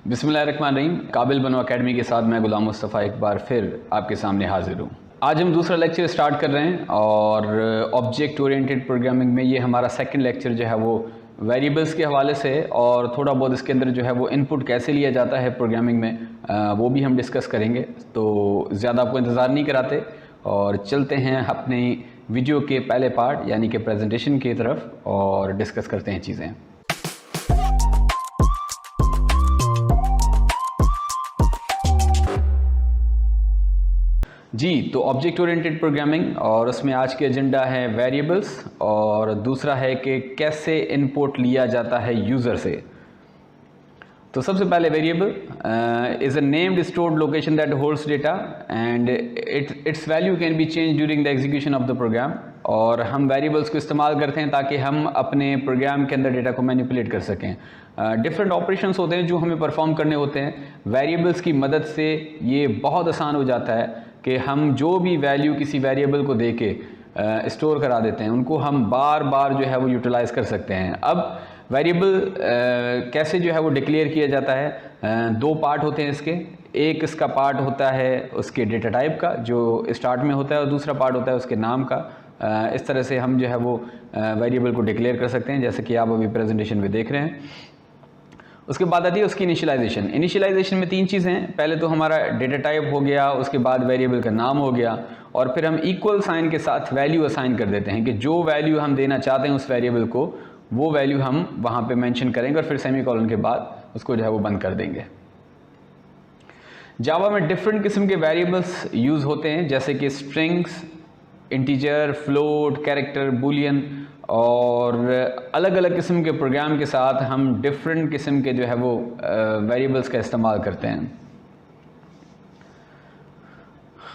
बिस्मिल्लाहिर्रहमानिर्रहीम। काबिल बनो अकेडमी के साथ मैं गुलाम मुस्तफ़ा एक बार फिर आपके सामने हाजिर हूँ। आज हम दूसरा लेक्चर स्टार्ट कर रहे हैं और ऑब्जेक्ट ओरिएंटेड प्रोग्रामिंग में ये हमारा सेकंड लेक्चर जो है वो वेरिएबल्स के हवाले से और थोड़ा बहुत इसके अंदर जो है वो इनपुट कैसे लिया जाता है प्रोग्रामिंग में वो भी हम डिस्कस करेंगे। तो ज़्यादा आपको इंतज़ार नहीं कराते और चलते हैं अपनी वीडियो के पहले पार्ट यानी कि प्रेजेंटेशन की तरफ और डिस्कस करते हैं चीज़ें। जी, तो ऑब्जेक्ट ओरिएंटेड प्रोग्रामिंग और उसमें आज के एजेंडा है वेरिएबल्स और दूसरा है कि कैसे इनपुट लिया जाता है यूज़र से। तो सबसे पहले variable is a named stored location that holds data and its value can be change during the execution of the program. और हम वेरिएबल्स को इस्तेमाल करते हैं ताकि हम अपने प्रोग्राम के अंदर डेटा को मैनिपुलेट कर सकें। डिफरेंट ऑपरेशंस होते हैं जो हमें परफॉर्म करने होते हैं। वेरिएबल्स की मदद से ये बहुत आसान हो जाता है कि हम जो भी वैल्यू किसी वेरिएबल को दे के स्टोर करा देते हैं उनको हम बार बार जो है वो यूटिलाइज़ कर सकते हैं। अब वेरिएबल कैसे जो है वो डिक्लेयर किया जाता है, दो पार्ट होते हैं इसके। एक इसका पार्ट होता है उसके डेटा टाइप का जो स्टार्ट में होता है और दूसरा पार्ट होता है उसके नाम का। इस तरह से हम जो है वो वेरिएबल को डिक्लेयर कर सकते हैं जैसे कि आप अभी प्रेजेंटेशन में देख रहे हैं। उसके बाद आती है उसकी इनिशियलाइजेशन। इनिशियलाइजेशन में तीन चीज़ें हैं। पहले तो हमारा डेटा टाइप हो गया, उसके बाद वेरिएबल का नाम हो गया और फिर हम इक्वल साइन के साथ वैल्यू असाइन कर देते हैं कि जो वैल्यू हम देना चाहते हैं उस वेरिएबल को वो वैल्यू हम वहाँ पे मेंशन करेंगे और फिर सेमीकोलन के बाद उसको जो है वो बंद कर देंगे। जावा में डिफरेंट किस्म के वेरिएबल्स यूज़ होते हैं जैसे कि strings, integer, float, character, Boolean और अलग अलग किस्म के प्रोग्राम के साथ हम डिफरेंट किस्म के जो है वो वेरिएबल्स का इस्तेमाल करते हैं।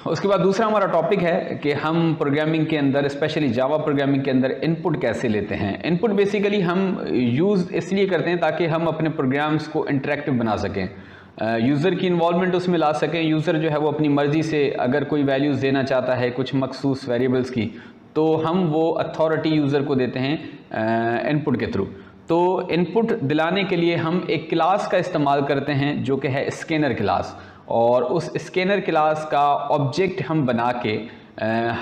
उसके बाद दूसरा हमारा टॉपिक है कि हम प्रोग्रामिंग के अंदर स्पेशली जावा प्रोग्रामिंग के अंदर इनपुट कैसे लेते हैं। इनपुट बेसिकली हम यूज़ इसलिए करते हैं ताकि हम अपने प्रोग्राम्स को इंटरेक्टिव बना सकें, यूज़र की इन्वॉल्वमेंट उसमें ला सकें। यूज़र जो है वो अपनी मर्ज़ी से अगर कोई वैल्यूज़ देना चाहता है कुछ मखसूस वेरिएबल्स की तो हम वो अथॉरिटी यूज़र को देते हैं इनपुट के थ्रू। तो इनपुट दिलाने के लिए हम एक क्लास का इस्तेमाल करते हैं जो कि है स्कैनर क्लास और उस स्कैनर क्लास का ऑब्जेक्ट हम बना के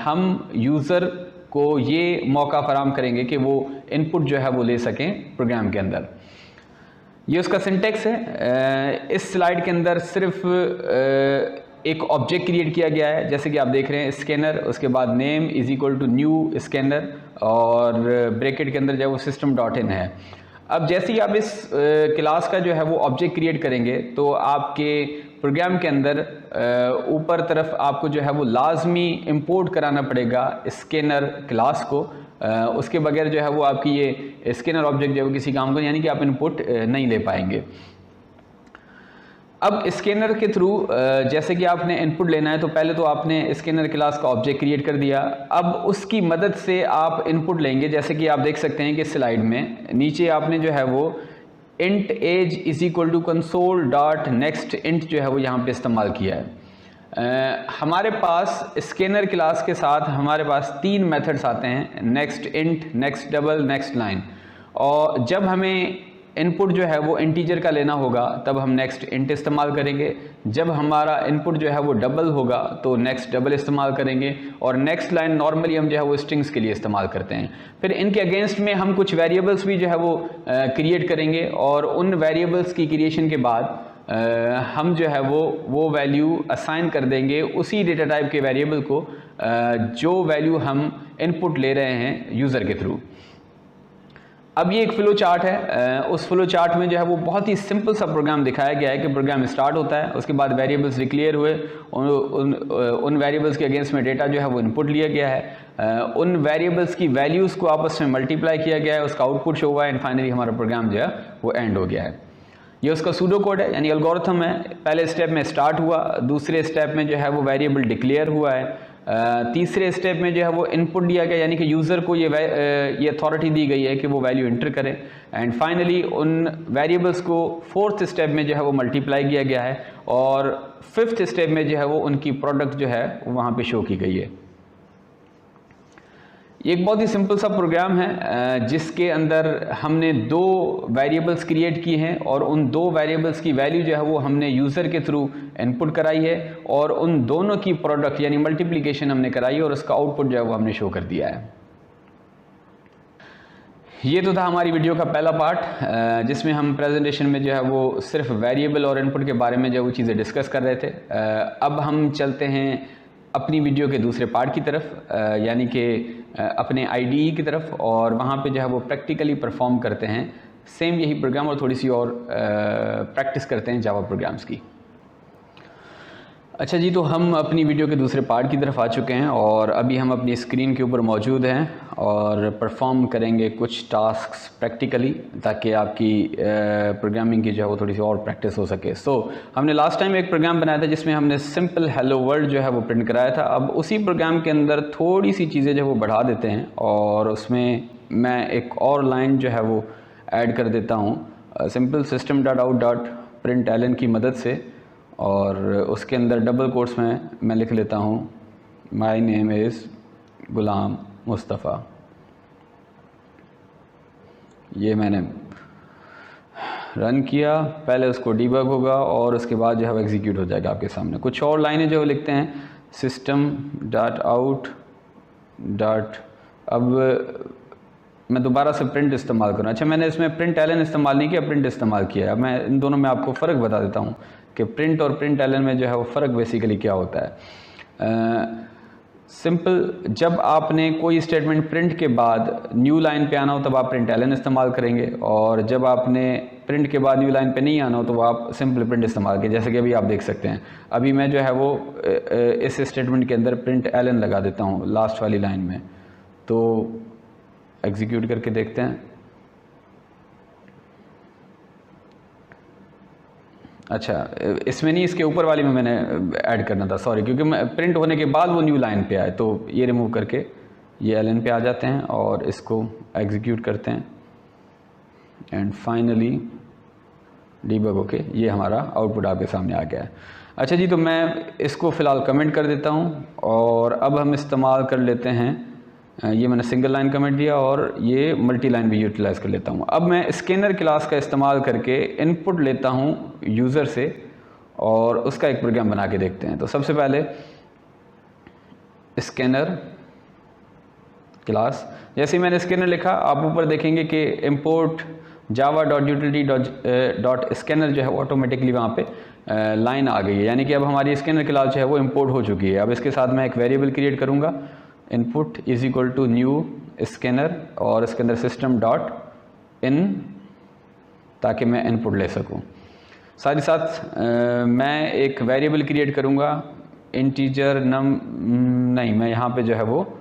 हम यूज़र को ये मौका फराहम करेंगे कि वो इनपुट जो है वो ले सकें प्रोग्राम के अंदर। ये उसका सिंटेक्स है। इस स्लाइड के अंदर सिर्फ एक ऑब्जेक्ट क्रिएट किया गया है जैसे कि आप देख रहे हैं स्कैनर, उसके बाद name is equal to new scanner और ब्रैकेट के अंदर जो है वो सिस्टम डॉट इन है। अब जैसे ही आप इस क्लास का जो है वो ऑब्जेक्ट क्रिएट करेंगे तो आपके प्रोग्राम के अंदर ऊपर तरफ आपको जो है वो लाजमी इंपोर्ट कराना पड़ेगा स्कैनर क्लास को। उसके बगैर जो है वो आपकी ये स्कैनर ऑब्जेक्ट जो है वो किसी काम को यानी कि आप इनपुट नहीं ले पाएंगे। अब स्कैनर के थ्रू जैसे कि आपने इनपुट लेना है तो पहले तो आपने स्कैनर क्लास का ऑब्जेक्ट क्रिएट कर दिया। अब उसकी मदद से आप इनपुट लेंगे जैसे कि आप देख सकते हैं कि स्लाइड में नीचे आपने जो है वो int age is equal to console dot next int जो है वो यहाँ पे इस्तेमाल किया है। हमारे पास स्कैनर क्लास के साथ हमारे पास तीन मेथड्स आते हैं, next int, next double, next line. और जब हमें इनपुट जो है वो इंटीजर का लेना होगा तब हम नेक्स्ट इंट इस्तेमाल करेंगे। जब हमारा इनपुट जो है वो डबल होगा तो नेक्स्ट डबल इस्तेमाल करेंगे और नेक्स्ट लाइन नॉर्मली हम जो है वो स्ट्रिंग्स के लिए इस्तेमाल करते हैं। फिर इनके अगेंस्ट में हम कुछ वेरिएबल्स भी जो है वो क्रिएट करेंगे और उन वेरिएबल्स की क्रिएशन के बाद हम जो है वो वैल्यू असाइन कर देंगे उसी डेटा टाइप के वेरिएबल को जो वैल्यू हम इनपुट ले रहे हैं यूज़र के थ्रू। अब ये एक फ्लो चार्ट है। उस फ्लो चार्ट में जो है वो बहुत ही सिंपल सा प्रोग्राम दिखाया गया है कि प्रोग्राम स्टार्ट होता है, उसके बाद वेरिएबल्स डिक्लेयर हुए, उन वेरिएबल्स के अगेंस्ट में डेटा जो है वो इनपुट लिया गया है, उन वेरिएबल्स की वैल्यूज़ को आपस में मल्टीप्लाई किया गया है, उसका आउटपुट शो हुआ है एंड फाइनली हमारा प्रोग्राम जो है वो एंड हो गया है। ये उसका सूडो कोड है यानी एल्गोरिथम है। पहले स्टेप में स्टार्ट हुआ, दूसरे स्टेप में जो है वो वेरिएबल डिक्लेयर हुआ है, तीसरे स्टेप में जो है वो इनपुट दिया गया यानी कि यूज़र को ये अथॉरिटी दी गई है कि वो वैल्यू इंटर करे एंड फाइनली उन वेरिएबल्स को फोर्थ स्टेप में जो है वो मल्टीप्लाई किया गया है और फिफ्थ स्टेप में जो है वो उनकी प्रोडक्ट जो है वहाँ पे शो की गई है। ये एक बहुत ही सिंपल सा प्रोग्राम है जिसके अंदर हमने दो वेरिएबल्स क्रिएट किए हैं और उन दो वेरिएबल्स की वैल्यू जो है वो हमने यूज़र के थ्रू इनपुट कराई है और उन दोनों की प्रोडक्ट यानी मल्टीप्लिकेशन हमने कराई है और उसका आउटपुट जो है वो हमने शो कर दिया है। ये तो था हमारी वीडियो का पहला पार्ट जिसमें हम प्रेजेंटेशन में जो है वो सिर्फ वेरिएबल और इनपुट के बारे में जो वो चीज़ें डिस्कस कर रहे थे। अब हम चलते हैं अपनी वीडियो के दूसरे पार्ट की तरफ यानी कि अपने आईडीई की तरफ, और वहाँ पे जो है वो प्रैक्टिकली परफॉर्म करते हैं सेम यही प्रोग्राम और थोड़ी सी और प्रैक्टिस करते हैं जावा प्रोग्राम्स की। अच्छा जी, तो हम अपनी वीडियो के दूसरे पार्ट की तरफ आ चुके हैं और अभी हम अपनी स्क्रीन के ऊपर मौजूद हैं और परफॉर्म करेंगे कुछ टास्क्स प्रैक्टिकली ताकि आपकी प्रोग्रामिंग की जो है वो थोड़ी सी और प्रैक्टिस हो सके। हमने लास्ट टाइम एक प्रोग्राम बनाया था जिसमें हमने सिंपल हेलो वर्ल्ड जो है वो प्रिंट कराया था। अब उसी प्रोग्राम के अंदर थोड़ी सी चीज़ें जो वो बढ़ा देते हैं और उसमें मैं एक और लाइन जो है वो ऐड कर देता हूँ सिंपल system.out.println की मदद से, और उसके अंदर डबल कोट्स में मैं लिख लेता हूँ माय नेम इज़ गुलाम मुस्तफ़ा। ये मैंने रन किया, पहले उसको डीबग होगा और उसके बाद जो है वो एग्जीक्यूट हो जाएगा आपके सामने। कुछ और लाइनें जो लिखते हैं system.out. अब मैं दोबारा से प्रिंट इस्तेमाल करूँ। अच्छा, मैंने इसमें println इस्तेमाल नहीं किया, प्रिंट इस्तेमाल किया है। अब मैं इन दोनों में आपको फ़र्क बता देता हूँ कि प्रिंट और println में जो है वो फ़र्क बेसिकली क्या होता है। सिंपल, जब आपने कोई स्टेटमेंट प्रिंट के बाद न्यू लाइन पे आना हो तब आप println इस्तेमाल करेंगे, और जब आपने प्रिंट के बाद न्यू लाइन पे नहीं आना हो तो आप सिंपल प्रिंट इस्तेमाल करें। जैसे कि अभी आप देख सकते हैं, अभी मैं जो है वो इस स्टेटमेंट के अंदर println लगा देता हूँ लास्ट वाली लाइन में, तो एग्जीक्यूट करके देखते हैं। अच्छा, इसमें नहीं, इसके ऊपर वाली में मैंने ऐड करना था, सॉरी, क्योंकि मैं प्रिंट होने के बाद वो न्यू लाइन पे आए, तो ये रिमूव करके ये एलन पे आ जाते हैं और इसको एग्जीक्यूट करते हैं एंड फाइनली डीबग होके ये हमारा आउटपुट आपके सामने आ गया है। अच्छा जी, तो मैं इसको फ़िलहाल कमेंट कर देता हूँ और अब हम इस्तेमाल कर लेते हैं, ये मैंने सिंगल लाइन कमेंट दिया और ये मल्टी लाइन भी यूटिलाइज़ कर लेता हूँ। अब मैं स्कैनर क्लास का इस्तेमाल करके इनपुट लेता हूँ यूज़र से और उसका एक प्रोग्राम बना के देखते हैं। तो सबसे पहले स्कैनर क्लास, जैसे ही मैंने स्कैनर लिखा आप ऊपर देखेंगे कि import java.utility.scanner जो है ऑटोमेटिकली वहाँ पे लाइन आ गई है, यानी कि अब हमारी स्कैनर क्लास जो है वो इंपोर्ट हो चुकी है। अब इसके साथ मैं एक वेरिएबल क्रिएट करूँगा, input is equal to new scanner और इसके अंदर system.in ताकि मैं इनपुट ले सकूं। साथ ही साथ मैं एक वेरिएबल क्रिएट करूंगा इंटीजर नहीं, मैं यहाँ पे जो है वो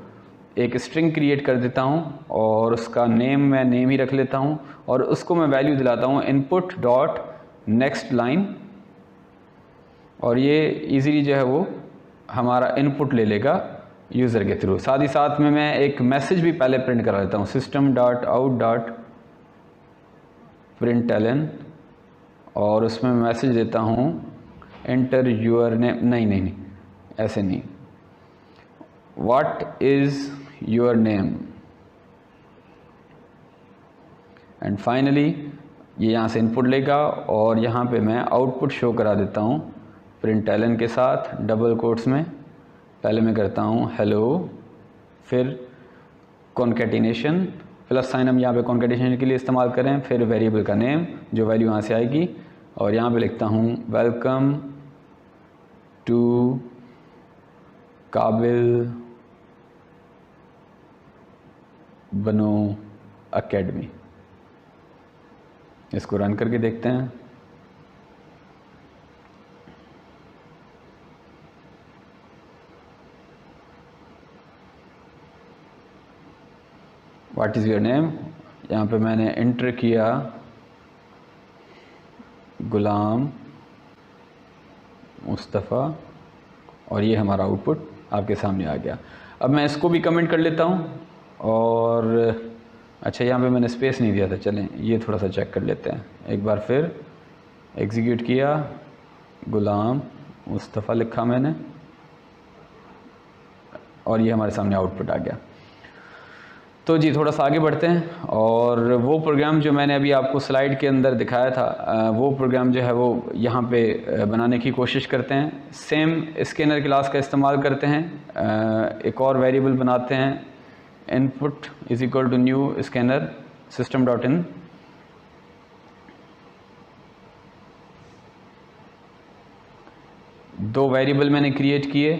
एक स्ट्रिंग क्रिएट कर देता हूँ और उसका नेम मैं नेम ही रख लेता हूँ और उसको मैं वैल्यू दिलाता हूँ इनपुट डॉट नेक्स्ट लाइन, और ये इजीली जो है वो हमारा इनपुट ले लेगा यूज़र के थ्रू। साथ ही साथ में मैं एक मैसेज भी पहले प्रिंट करा लेता हूँ system.out.println, और उसमें मैसेज देता हूँ एंटर यूर नेम, नहीं ऐसे नहीं, what is your name, and finally ये यहाँ से इनपुट लेगा और यहाँ पे मैं आउटपुट शो करा देता हूँ println के साथ डबल कोट्स में। पहले मैं करता हूँ हेलो, फिर कॉन्केटिनेशन, प्लस साइन हम यहाँ पे कॉन्केटिनेशन के लिए इस्तेमाल करें, फिर वेरिएबल का नेम जो वैल्यू यहाँ से आएगी, और यहाँ पे लिखता हूँ वेलकम टू काबिल बनो एकेडमी। इसको रन करके देखते हैं। व्हाट इज़ योर नेम, यहाँ पे मैंने एंटर किया गुलाम मुस्तफ़ा और ये हमारा आउटपुट आपके सामने आ गया। अब मैं इसको भी कमेंट कर लेता हूँ और अच्छा, यहाँ पे मैंने स्पेस नहीं दिया था, चलें ये थोड़ा सा चेक कर लेते हैं। एक बार फिर एग्जीक्यूट किया, गुलाम मुस्तफ़ा लिखा मैंने और ये हमारे सामने आउटपुट आ गया। तो जी थोड़ा सा आगे बढ़ते हैं और वो प्रोग्राम जो मैंने अभी आपको स्लाइड के अंदर दिखाया था वो प्रोग्राम जो है वो यहाँ पे बनाने की कोशिश करते हैं। सेम स्कैनर क्लास का इस्तेमाल करते हैं, एक और वेरिएबल बनाते हैं, input is equal to new scanner system dot in. दो वेरिएबल मैंने क्रिएट किए।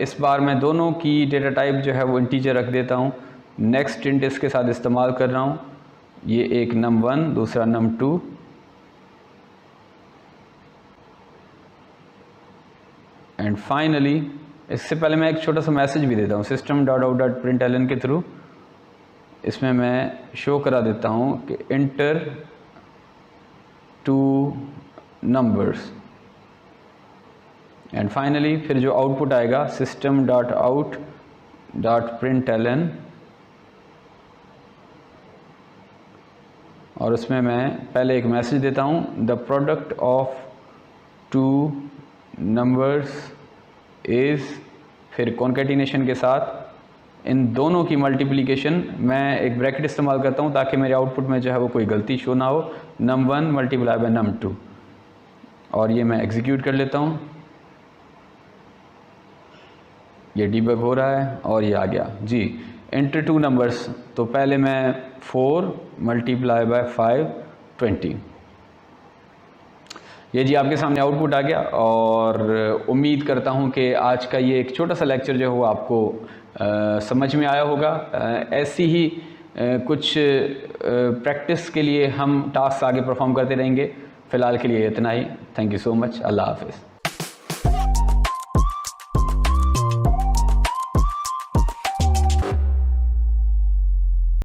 इस बार मैं दोनों की डेटा टाइप जो है वो इंटीजर रख देता हूँ। नेक्स्ट इंट इसके साथ इस्तेमाल कर रहा हूँ, ये एक num1 दूसरा num2। एंड फाइनली इससे पहले मैं एक छोटा सा मैसेज भी देता हूँ system.out.println के थ्रू। इसमें मैं शो करा देता हूँ कि इंटर 2 नंबर्स। एंड फाइनली फिर जो आउटपुट आएगा system.out.println, और उसमें मैं पहले एक मैसेज देता हूँ the product of 2 numbers is, फिर कॉन्केटिनेशन के साथ इन दोनों की मल्टीप्लिकेशन। मैं एक ब्रैकेट इस्तेमाल करता हूँ ताकि मेरे आउटपुट में जो है वो कोई गलती शो ना हो, num1 मल्टीप्लाई बाय num2। और ये मैं एग्जीक्यूट कर लेता हूँ, ये डीबग हो रहा है और ये आ गया जी इंटर 2 नंबर्स। तो पहले मैं 4 मल्टीप्लाई बाय 5 20। ये जी आपके सामने आउटपुट आ गया और उम्मीद करता हूँ कि आज का ये एक छोटा सा लेक्चर जो है वो आपको समझ में आया होगा। ऐसी ही कुछ प्रैक्टिस के लिए हम टास्क आगे परफॉर्म करते रहेंगे। फ़िलहाल के लिए इतना ही। Thank you so much. अल्लाह हाफ़िज़।